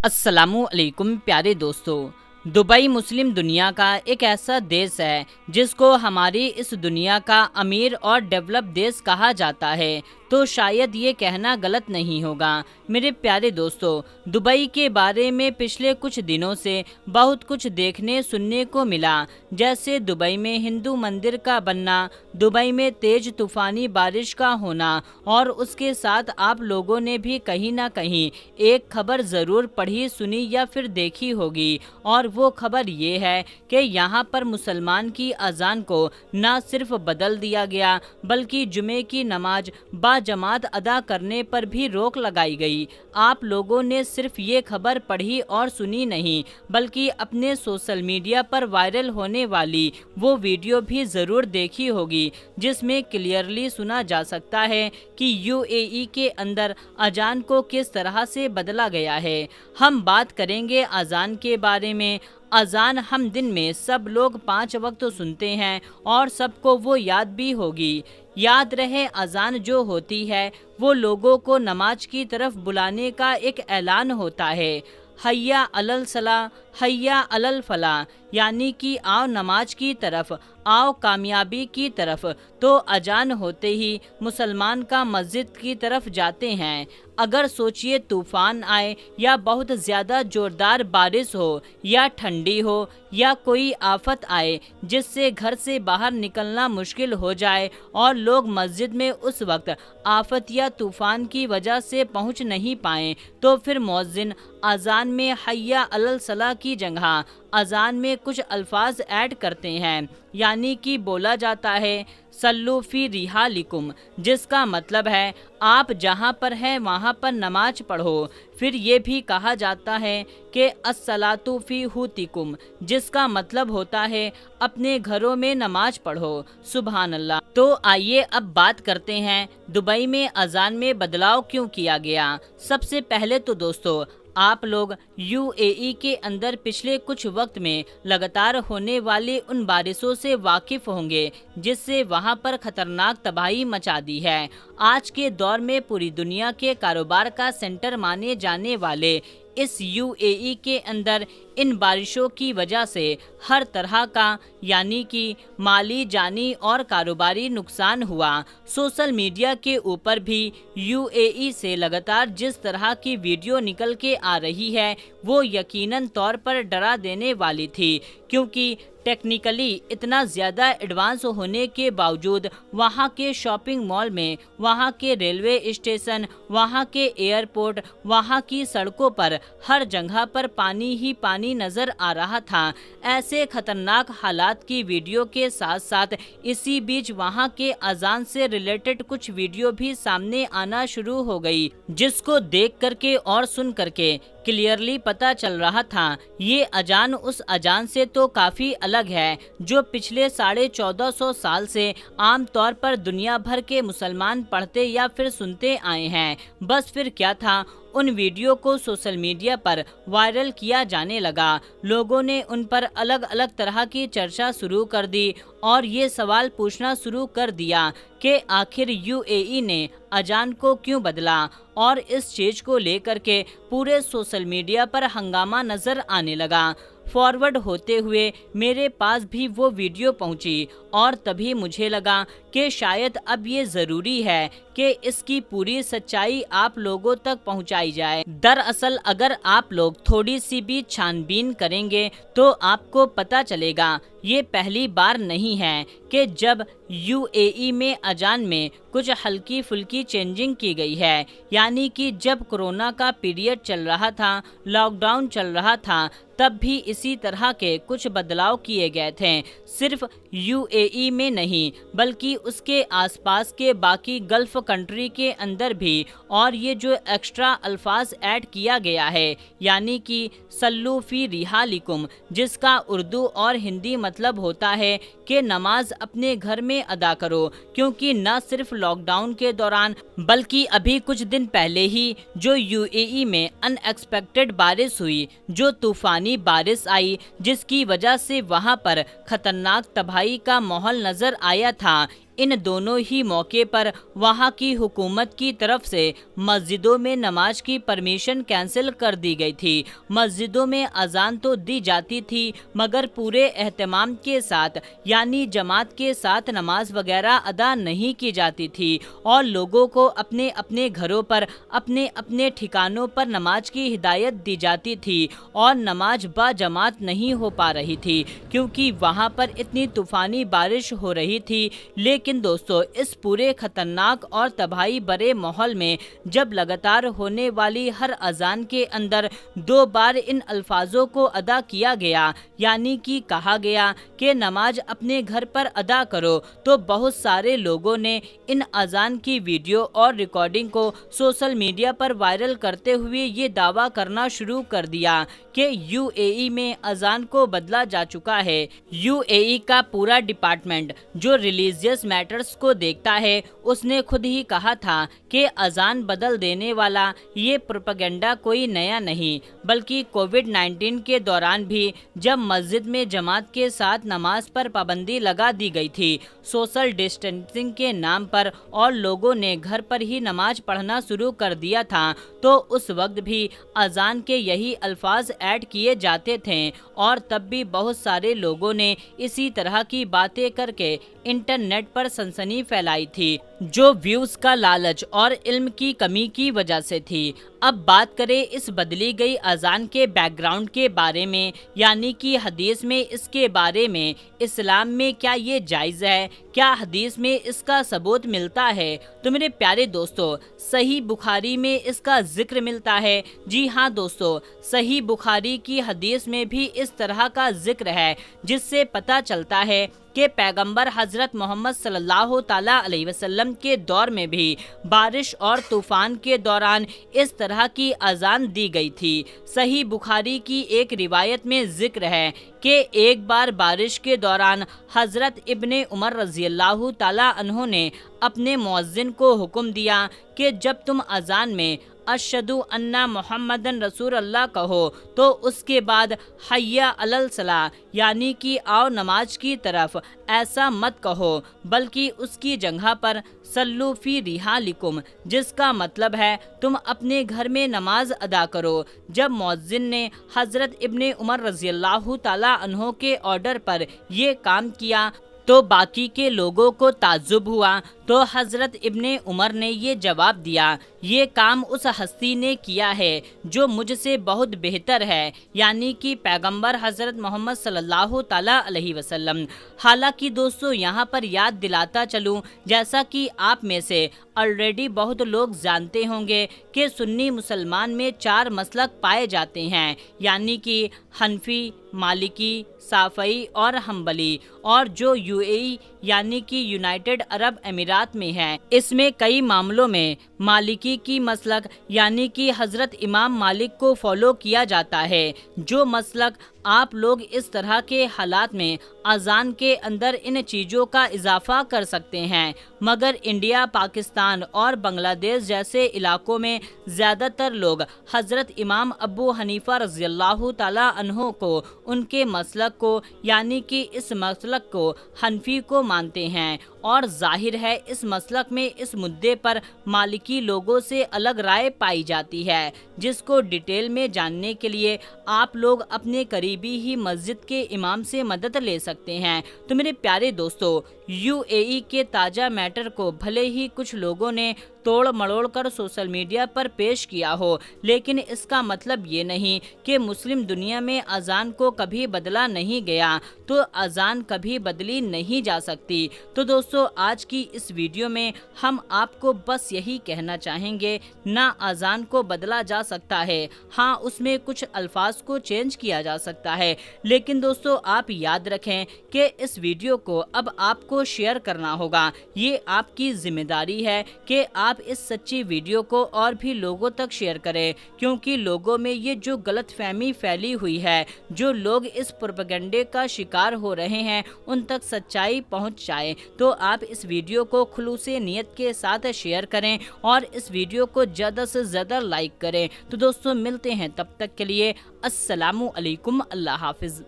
अस्सलामु अलैकुम प्यारे दोस्तों। दुबई मुस्लिम दुनिया का एक ऐसा देश है जिसको हमारी इस दुनिया का अमीर और डेवलप देश कहा जाता है, तो शायद ये कहना गलत नहीं होगा। मेरे प्यारे दोस्तों, दुबई के बारे में पिछले कुछ दिनों से बहुत कुछ देखने सुनने को मिला, जैसे दुबई में हिंदू मंदिर का बनना, दुबई में तेज तूफानी बारिश का होना, और उसके साथ आप लोगों ने भी कहीं ना कहीं एक खबर ज़रूर पढ़ी, सुनी या फिर देखी होगी, और वो खबर ये है कि यहाँ पर मुसलमान की अजान को ना सिर्फ बदल दिया गया बल्कि जुमे की नमाज बाजमात अदा करने पर भी रोक लगाई गई। आप लोगों ने सिर्फ ये खबर पढ़ी और सुनी नहीं, बल्कि अपने सोशल मीडिया पर वायरल होने वाली वो वीडियो भी ज़रूर देखी होगी, जिसमें क्लियरली सुना जा सकता है कि यूएई के अंदर अजान को किस तरह से बदला गया है। हम बात करेंगे अजान के बारे में। अजान हम दिन में सब लोग 5 वक्त सुनते हैं और सबको वो याद भी होगी। याद रहे, अजान जो होती है वो लोगों को नमाज की तरफ बुलाने का एक ऐलान होता है। हय्या अलल सला, हय्या अलल फला, यानी कि आओ नमाज की तरफ, आओ कामयाबी की तरफ। तो अजान होते ही मुसलमान का मस्जिद की तरफ जाते हैं। अगर सोचिए तूफ़ान आए या बहुत ज़्यादा ज़ोरदार बारिश हो या ठंडी हो या कोई आफत आए जिससे घर से बाहर निकलना मुश्किल हो जाए और लोग मस्जिद में उस वक्त आफत या तूफ़ान की वजह से पहुंच नहीं पाएँ, तो फिर मुअज्जिन अजान में हय्या अलल सला की जगह अजान में कुछ अल्फाज ऐड करते हैं, यानी कि बोला जाता है सल्लू फी रिहालिकुम, जिसका मतलब है आप जहाँ पर हैं वहाँ पर नमाज पढ़ो। फिर ये भी कहा जाता है कि अस्सलातु फी हुतिकुम, जिसका मतलब होता है अपने घरों में नमाज पढ़ो। सुभान अल्लाह। तो आइए अब बात करते हैं दुबई में अजान में बदलाव क्यों किया गया। सबसे पहले तो दोस्तों, आप लोग यूएई के अंदर पिछले कुछ वक्त में लगातार होने वाली उन बारिशों से वाकिफ़ होंगे जिससे वहां पर खतरनाक तबाही मचा दी है। आज के दौर में पूरी दुनिया के कारोबार का सेंटर माने जाने वाले इस यूएई के अंदर इन बारिशों की वजह से हर तरह का यानी कि माली, जानी और कारोबारी नुकसान हुआ। सोशल मीडिया के ऊपर भी यूएई से लगातार जिस तरह की वीडियो निकल के आ रही है वो यकीनन तौर पर डरा देने वाली थी, क्योंकि टेक्निकली इतना ज़्यादा एडवांस होने के बावजूद वहाँ के शॉपिंग मॉल में, वहाँ के रेलवे स्टेशन, वहाँ के एयरपोर्ट, वहाँ की सड़कों पर हर जगह पर पानी ही पानी नज़र आ रहा था। ऐसे खतरनाक हालात की वीडियो के साथ साथ इसी बीच वहाँ के अजान से रिलेटेड कुछ वीडियो भी सामने आना शुरू हो गई, जिसको देख करके और सुन करके क्लियरली पता चल रहा था ये अजान उस अजान से तो काफ़ी अलग है जो पिछले 1450 साल से आम तौर पर दुनिया भर के मुसलमान पढ़ते या फिर सुनते आए हैं। बस फिर क्या था, उन वीडियो को सोशल मीडिया पर वायरल किया जाने लगा। लोगों ने उन पर अलग अलग तरह की चर्चा शुरू कर दी और ये सवाल पूछना शुरू कर दिया कि आखिर यूएई ने अजान को क्यों बदला, और इस चीज़ को लेकर के पूरे सोशल मीडिया पर हंगामा नज़र आने लगा। फॉरवर्ड होते हुए मेरे पास भी वो वीडियो पहुंची और तभी मुझे लगा कि शायद अब ये ज़रूरी है कि इसकी पूरी सच्चाई आप लोगों तक पहुंचाई जाए। दरअसल अगर आप लोग थोड़ी सी भी छानबीन करेंगे तो आपको पता चलेगा ये पहली बार नहीं है कि जब यूएई में अजान में कुछ हल्की फुल्की चेंजिंग की गई है। यानी कि जब कोरोना का पीरियड चल रहा था, लॉकडाउन चल रहा था, तब भी इसी तरह के कुछ बदलाव किए गए थे। सिर्फ यूएई में नहीं बल्कि उसके आसपास के बाकी गल्फ कंट्री के अंदर भी। और ये जो एक्स्ट्रा अल्फाज ऐड किया गया है, यानी कि सल्लू फी रिहालिकुम, जिसका उर्दू और हिंदी मतलब होता है कि नमाज अपने घर में अदा करो, क्योंकि न सिर्फ लॉकडाउन के दौरान बल्कि अभी कुछ दिन पहले ही जो यूएई में अनएक्सपेक्टेड बारिश हुई, जो तूफानी बारिश आई, जिसकी वजह से वहां पर खतरनाक तबाही का माहौल नजर आया था, इन दोनों ही मौके पर वहां की हुकूमत की तरफ से मस्जिदों में नमाज की परमिशन कैंसिल कर दी गई थी। मस्जिदों में अजान तो दी जाती थी मगर पूरे एहतमाम के साथ यानी जमात के साथ नमाज वगैरह अदा नहीं की जाती थी और लोगों को अपने अपने घरों पर अपने अपने ठिकानों पर नमाज की हिदायत दी जाती थी और नमाज बाजमात नहीं हो पा रही थी क्योंकि वहां पर इतनी तूफानी बारिश हो रही थी। लेकिन दोस्तों, इस पूरे खतरनाक और तबाही भरे माहौल में जब लगातार होने वाली हर अजान के अंदर 2 बार इन अल्फाजों को अदा किया गया यानी कि कहा गया कि नमाज अपने घर पर अदा करो, तो बहुत सारे लोगों ने इन अजान की वीडियो और रिकॉर्डिंग को सोशल मीडिया पर वायरल करते हुए ये दावा करना शुरू कर दिया कि यूएई में अजान को बदला जा चुका है। यूएई का पूरा डिपार्टमेंट जो रिलीजियस मैटर्स को देखता है उसने खुद ही कहा था कि अजान बदल देने वाला ये प्रोपेगेंडा कोई नया नहीं, बल्कि कोविड-19 के दौरान भी जब मस्जिद में जमात के साथ नमाज पर पाबंदी लगा दी गई थी सोशल डिस्टेंसिंग के नाम पर और लोगों ने घर पर ही नमाज पढ़ना शुरू कर दिया था, तो उस वक्त भी अजान के यही अल्फाज ऐड किए जाते थे और तब भी बहुत सारे लोगों ने इसी तरह की बातें करके इंटरनेट पर सनसनी फैलाई थी जो व्यूज का लालच और इल्म की कमी की वजह से थी। अब बात करें इस बदली गई अजान के बैकग्राउंड के बारे में यानी कि हदीस में इसके बारे में इस्लाम में क्या ये जायज़ है, क्या हदीस में इसका सबूत मिलता है? तो मेरे प्यारे दोस्तों, सही बुखारी में इसका जिक्र मिलता है। जी हाँ दोस्तों, सही बुखारी की हदीस में भी इस तरह का जिक्र है जिससे पता चलता है कि पैगंबर हजरत मोहम्मद सल्लल्लाहु ताला अलैहि वसल्लम के दौर में भी बारिश और तूफान के दौरान इस तरह की अजान दी गई थी। सही बुखारी की एक रिवायत में जिक्र है कि एक बार बारिश के दौरान हजरत इब्ने उमर रज़ियल्लाहु ताला अन्हु ने अपने मुअज्जिन को हुक्म दिया कि जब तुम अजान में अशहदु अन्ना मुहम्मदन रसूल अल्लाह कहो तो उसके बाद हय्या अलल सलाह यानी कि आओ नमाज की तरफ ऐसा मत कहो, बल्कि उसकी जगह पर सल्लू फी रिहालिकुम जिसका मतलब है तुम अपने घर में नमाज अदा करो। जब मुअज्जिन ने हजरत इब्ने उमर रज़ियल्लाहु ताला अन्हो के ऑर्डर पर ये काम किया तो बाकी के लोगों को ताज्जुब हुआ, तो हजरत इब्ने उमर ने ये जवाब दिया, ये काम उस हस्ती ने किया है जो मुझसे बहुत बेहतर है यानी कि पैगंबर हजरत मोहम्मद सल्लल्लाहु ताला अलैहि वसल्लम। हालांकि दोस्तों, यहाँ पर याद दिलाता चलूँ, जैसा कि आप में से ऑलरेडी बहुत लोग जानते होंगे कि सुन्नी मुसलमान में 4 मसलक पाए जाते हैं यानी कि हनफी, मालिकी, साफ़ई और हम्बली, और जो यूएई यानी कि यूनाइटेड अरब अमीरात में है इसमें कई मामलों में मालिकी की मसलक यानी कि हजरत इमाम मालिक को फॉलो किया जाता है। जो मसलक आप लोग इस तरह के हालात में अजान के अंदर इन चीज़ों का इजाफा कर सकते हैं, मगर इंडिया, पाकिस्तान और बांग्लादेश जैसे इलाकों में ज़्यादातर लोग हज़रत इमाम अबू हनीफा रज़ियल्लाहु ताला अन्हो को, उनके मसलक को यानी कि इस मसलक को हनफी को मानते हैं और जाहिर है इस मसलक में इस मुद्दे पर मालिकी लोगों से अलग राय पाई जाती है, जिसको डिटेल में जानने के लिए आप लोग अपने करीबी ही मस्जिद के इमाम से मदद ले सकते हैं। तो मेरे प्यारे दोस्तों, यूएई के ताज़ा मैटर को भले ही कुछ लोगों ने तोड़ मड़ोड़ कर सोशल मीडिया पर पेश किया हो, लेकिन इसका मतलब ये नहीं कि मुस्लिम दुनिया में अजान को कभी बदला नहीं गया तो अजान कभी बदली नहीं जा सकती। तो दोस्तों, आज की इस वीडियो में हम आपको बस यही कहना चाहेंगे, ना अजान को बदला जा सकता है, हाँ उसमें कुछ अल्फाज को चेंज किया जा सकता है, लेकिन दोस्तों आप याद रखें कि इस वीडियो को अब आपको शेयर करना होगा। ये आपकी जिम्मेदारी है कि आप इस सच्ची वीडियो को और भी लोगों तक शेयर करें, क्योंकि लोगों में ये जो गलतफहमी फैली हुई है, जो लोग इस प्रोपेगेंडे का शिकार हो रहे हैं, उन तक सच्चाई पहुंच जाए। तो आप इस वीडियो को खुलूसे नियत के साथ शेयर करें और इस वीडियो को ज़्यादा से ज़्यादा लाइक करें। तो दोस्तों मिलते हैं, तब तक के लिए अस्सलामु अलैकुम, अल्लाह हाफिज़।